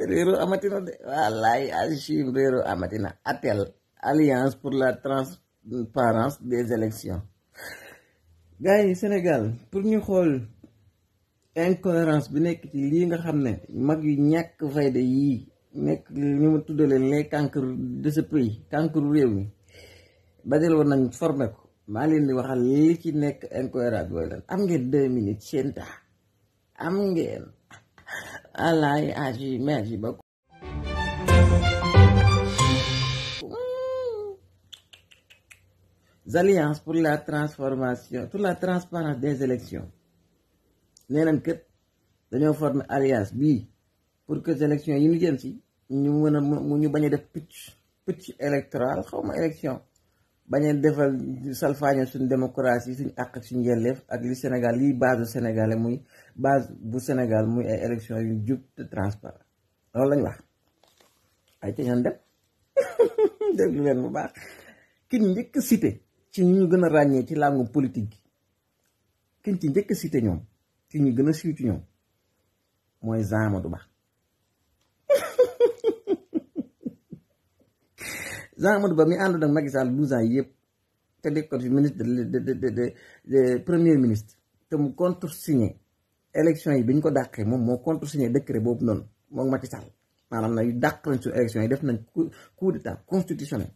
réero amatina de wallaay Achim réero amatina ATEL Alliance pour la transparence des élections gars yi Sénégal pour ñu xool incohérence bi nekk ci lii nga xam ne mag yu ñàkk fayda yii nekk ñu ma tuddaleen les cancres de ce pays cancre réew mi dajal woon nañ formé ko maa leen di waxal li ci nekk incohérence booy lan am ngeen 2 minutes seen temps am ngeen alaay aji merci beaucoup alliances pour la transformation pour la transparence des élections nee nañ kët dañoo former alliance bii pour que élections yi ñu jëm si ñu mën a ñu bañ a def putsch électoral xaw ma élection bañ a defal salfaaño suñu démocratie suñu àq ak suñu yelleef ak li Sénégal lii base du Sénégal muy base bu Sénégal muy ay élections yu jub te transparent loolu lañ wax ay te ñaan dem déglu leen bu baax ki ñu njëkk cité ci ñu gën a ràññee ci langue politique gi ki ñu ci njëkk cité ñoom ci ñu gën a siiw ci ñoom mooy Jean Amadou Ba Jean Amadou Ba mi ànd ak Macky Sall 12 ans yëpp te di ko fi ministre de premier ministre te mu contresigné élection yi bi ñu ko dàqee moom moo contresigné décret boobu noonu moom Macky Sall maanaam na yu dàq nañ suñu élection yi def nañ coup d'état constitutionnel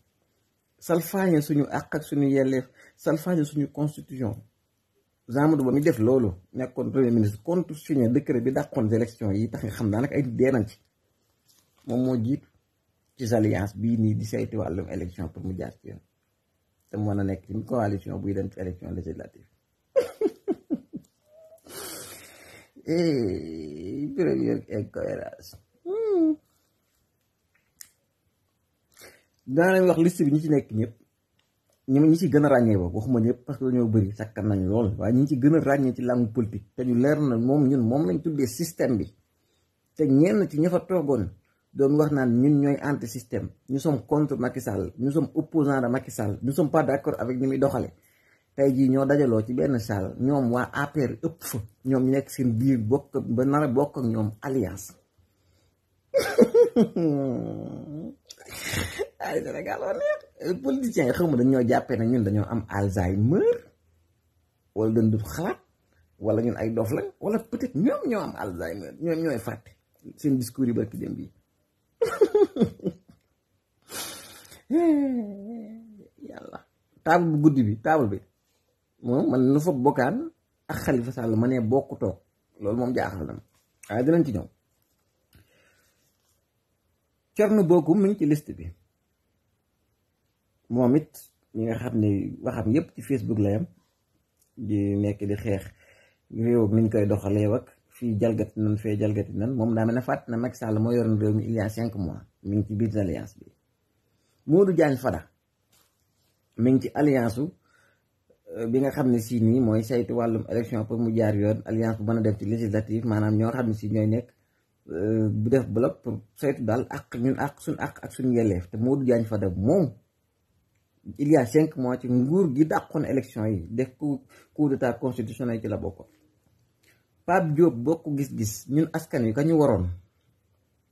salfaañe suñu àq ak suñu yelleef salfaañe suñu constitution Jean Amadou Ba mi def loolu nekkoon premier ministre contresigné décret bi dàqoon élection yi tax nga xam daanaka ay dee nañ ci moom moo jiitu ci alliance bii nii di saytu wàllum élection pour mu jaar ci yoon te mu mën a nekk ci coalition buy dem ci élection législative première incohérence daanañ wax liste bi ñi ci nekk ñëpp ñi ci gën a ràññee ba waxuma ñëpp parce que dañoo bëri sakkan nañ lool waaye ñi ci gën a ràññee ci langue politique te ñu leer na moom lañ tuddee système bi te ñenn ci ña fa toogoon doon wax naan ñun ñooy anti système nous sommes contre Macky Sall nous sommes opposants de Macky Sall nous sommes pas d'accord avec ni muy doxale tey jii ñoo dajaloo ci benn salle ñoom waa APR ëpp fa ñoom ñu nekk seen biir bokk ba nar a bokk ak ñoom alliance ay Sénégal war neex politiciens yi xamuma dañoo jàppee ne ñun dañoo am Alzheimer wala dañ dul xalaat wala ñun ay dof lañ wala peut-être ñoom ñoo am Alzheimer ñoom ñooy fàtte seen discours yi barki dem bii yàlla table bu guddi bi table bi moom man nu fa bokkaan ak Khalifa Sall ma ne bokku toog loolu moom jaaxal na ma waaye dinañ ci ñëw. Thierno Bocoum mi ngi ci liste bi moom it ñi nga xam ne waxam yépp ci Facebook la yam di nekk di xeex réew mi ñu koy doxalee ak fii jalgati nan fee jalgati nan moom daa mel ne fàtt na Macky Sall moo yoroon réew mi il y a 5 mois mi ngi ci biir alliance bi. Modou Diagne Fada mi ngi ci alliance bi nga xam ne si nii mooy saytu wàllum élection pour mu jaar yoon alliance bu mën a def ci législative maanaam ñoo xam ne si ñooy nekk bu def bloc pour saytu daal ak ñun ak suñ ak suñu yelleef te Modou Diagne Fada moom il y a 5 mois ci nguur gi dàqoon élection yi def coup d'état constitutionnel ci la bokkoon. Pape Diop bokk gis-gis ñun askan wi ka ñu waroon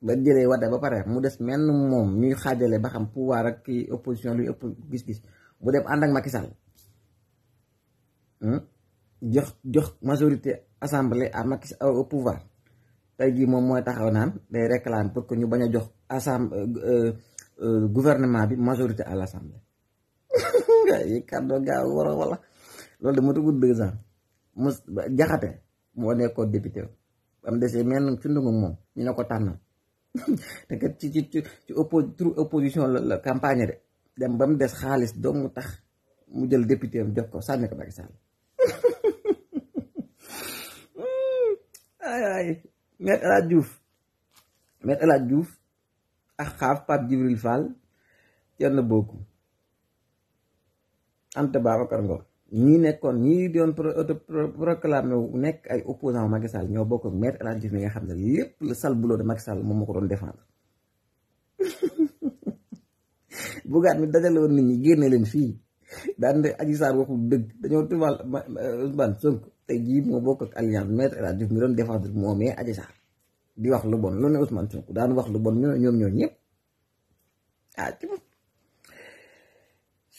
ba jëlee Wade ba pare mu des menn moom ñuy xaajale ba xam pouvoir ak kii opposition luy ëpp gis-gis bu dem ànd ak Macky Sall jox majorité assemblée à Macky Sall au pouvoir tey jii moom mooy taxaw naan day réclame pour que ñu bañ a jox gouvernement bi majorité à l'assemblée yi kàddoo gaaw wara wala loolu de mu tugul 2 ans mu jaxate moo nekkoon député am desee menn ci ndungu moom ñu ne ko tànnal te kat ci opposition la campagne de dem ba mu des xaalis doo mu tax mu jël député am jox ko sànni ko Macky Sall ay Maître El Hadj Diouf ak xaaf Pape Djibril Fall Thierno Bocoum Anta Babacar Ngom ñii nekkoon ñii doon proclamé wu nekk ay opposant Macky Sall ñoo bokk ak Maître El Hadj Diouf mi nga xam ne lépp le sale boulot de Macky Sall moom moo ko doon défendre bugaat mi dajale woon nit ñi génne leen fii daan de Adji Sarr waxul dëgg dañoo tubaal Ousmane Sonko tey jii moo bokk ak alliance Maître El Hadj Diouf mi doon défendre moomee Adji Sarr di wax lu bon lu ne Ousmane Sonko daan wax lu bon ñoom ñëpp ci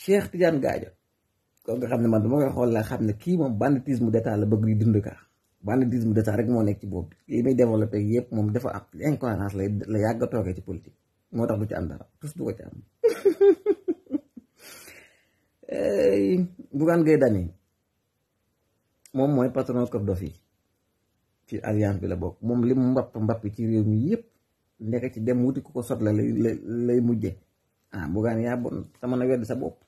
Cheikh Tidiane Gadio ko nga xam ne man dama koy xool la xam ne kii moom banditisme d'état la bëgg di dund ka banditisme d'état rek moo nekk ci boobu yi muy développé yëpp moom dafa am incohérence la yàgg a toogee ci politique moo tax du ci am dara tous du ko ci am Bougane Gueye Dany moom mooy patron Kër Dof yi ci alliance bi la bokk moom li mu mbapp ci réew mi yëpp nekk ci dem wuti ku ko sot la lay mujje Bougane yaa bon sa mën a wedd sa bopp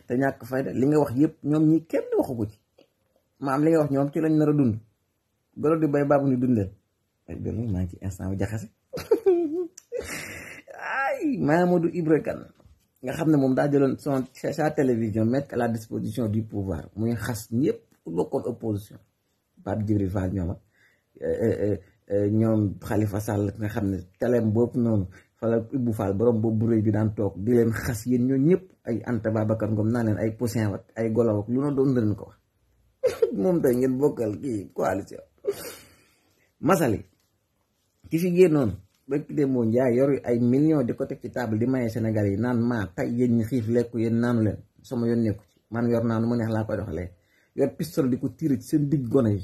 te ñàkk fayda li nga wax yëpp ñoom ñi kenn waxu ko ci maam li nga wax ñoom ci lañ nar a dund golo di bay baabu ni dundeel ay dolu maa ngi ci instant bu jaxase ay Mamadou Ibra Kane nga xam ne moom daa jëloon sa télévision mettre à la disposition du pouvoir muy xas ñëpp bokkoon opposition Pape Djibril Fall ñoom Khalifa Sall nga xam ne teleem boobu noonu fala Ibou Fall borom boobu bu rëy bi daan toog di leen xas yéen ñoo ñëpp ay Anta Babacar Ngom naa leen ay poussin ak ay golo ak lu na doon leen ko wax moom tey ngeen bokkal kii coalition masali ki fi génnoon ba ki dee moo njaay yor ay millions di ko teg ci table di maye Sénégal yi naan maa tey yéen ñi xiif lekku yéen naanu leen sama yoon nekku ci man yor naa nu ma neex laa koy doxalee yor pistolet di ko tirer ci seen digg gone yi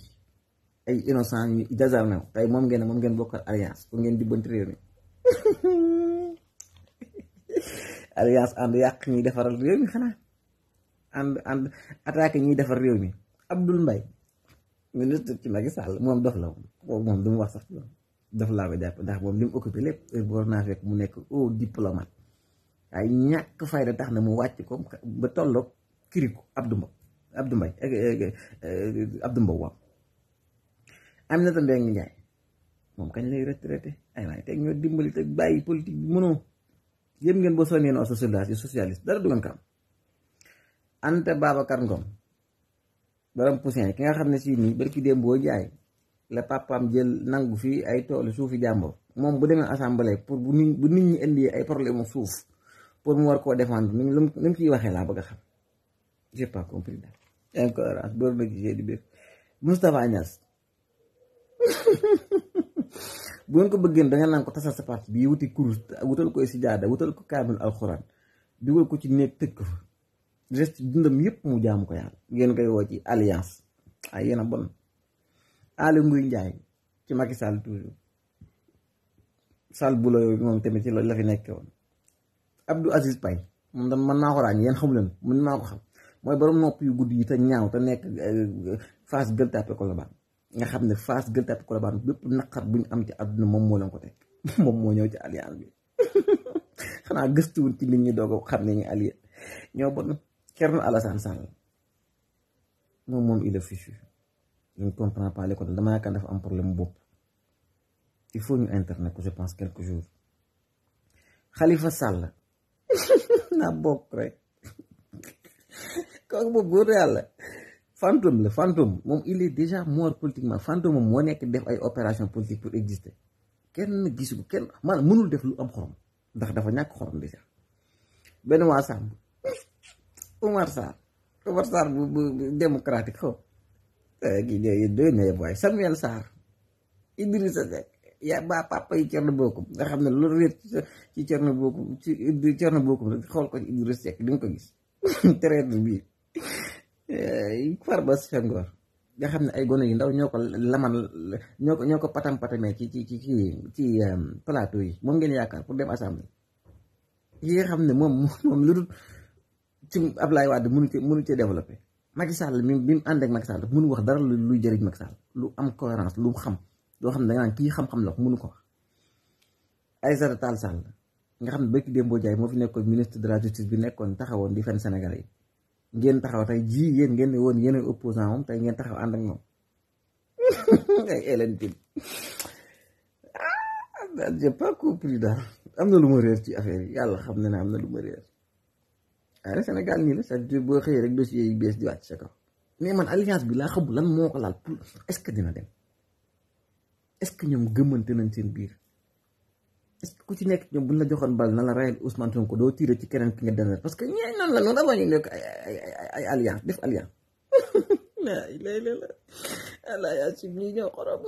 ay innocent ñu désarmé tey moom ngeen bokkal alliance pour ngeen dibbanti réew mi alliance ànd yàq ñuy defaral réew mi xanaa ànd attaqué ñuy defar réew mi Abdoul Mbaye ministre ci Macky Sall moom dof la moom du mu wax sax ci dof laa ko jàpp ndax moom li mu occupé lépp war naa fekk mu nekk au diplomate ay ñàkk fayda tax na mu wàcc ko ba tolloog kiriku Abdou Mbow waaw Aminata Mbengue Ndiaye moom kañ lay retraité ay waay teg ñoo dimbali te bàyyi politique bi mënoo yëpp ngeen boo sonnee noo socialiste dara du ngeen ko am Anta Babacar Ngom borom poussin ki nga xam ne si nii barki démb boo jaay la papaam jël nangu fii ay toolu suufi jàmbur moom bu demee assemblée pour bu nit ñi indi ay problème mu suuf pour mu war koo défendre ni mu ciy waxee laa bëgg a xam j'ai pas compris daal incohérence door na gisee di biir Moustapha Niass bu ngeen ko bëggeen da nga naan ko tasal sa parti bii wuti kurus wutal ko si jaada wutal ko kaamil alxuraan dugal ko ci néeg tëj ko fa reste dundam yëpp mu jaamu ko yàlla ngeen koy woo ci alliance ay yéen a bon Aly Ngouille Ndiaye ci Macky Sall toujours Sall bu yooyu moom tamit ci loolu la fi nekkee woon Abdou Aziz Paye moom dama mën naa ko ràññee yéen xamu leen mën naa ko xam mooy borom nopp yu gudd yi te ñaaw te nekk Fass Gueule Tapée Colobane nga xam ne Fass Gueule Tapée Colobane bépp naqar bu ñu am ci àdduna moom moo leen ko teg moom moo ñëw ci alliance bi xanaa gëstuwul ci nit ñi doog a xam ne ñu allié ñoo bon Thierno Alassane Sall moom il est fichu je ne comprends pas l'école dama yaakaar dafa am problème bopp il faut ñu internet ko je pense quelques jours Khalifa Sall naa bokk rek kooku boobu góor yàlla fantôme la fantôme moom il est déjà mort politiquement fantôme moom moo nekk def ay opération politique pour exister kenn gisu ko kenn maanaam mënul def lu am xorom ndax dafa ñàkk xorom déjà benn waa Samb Omar Sarr bu démocratique xaw kii doy na yëpp waaye Samuel Sarr Idrissa Seck yaa ba papa yi Thierno Bocoum nga xam ne loolu réer ci Thierno Bocoum rek xool ko ci Idrissa Seck di nga ko gis traître bii Farba Senghor nga xam ne ay gone yu ndaw ñoo ko laman ñoo ko patamee ci plateau yi moom ngeen yaakaar pour dem assemblée yi nga xam ne moom lu dul ci Ablaye Wade mënu ci développé Macky Sall bi mu ànd ak Macky Sall mënu wax dara luy jëriñ Macky Sall lu am cohérence lu xam loo xam ne da nga naan kii xam-xam la ko mënu ko wax Aïssata Tall Sall nga xam ne bëkki Dembo Ndiaye moo fi nekkoon ministre de la justice bi nekkoon taxawoon di fen Sénégal yi ngeen taxaw tey yéen ngeen ne woon yéen ay opposant moom tey ngeen taxaw ànd ak moom ay Hélène Tine daal j'ai pas compris daal am na lu ma réer ci affaire yi yàlla xam ne am na lu ma réer waaye Sénégal nii la c'est-à-dire boo xëyee rek dossier yi bees di wàcc sa kaw mais man alliance bi laa xamul lan moo ko laal pour est-ce que dina dem est-ce que ñoom gëmmante nañ seen biir est-ce que ku ci nekk ñoom buñ la joxoon bal na la rayal Ousmane Sonko doo tiire ci keneen ki nga demee parce que ñee noonu la noonu dama ñu nekk ay alliance def alliance lay la ala yaa si ñi ñoo xorom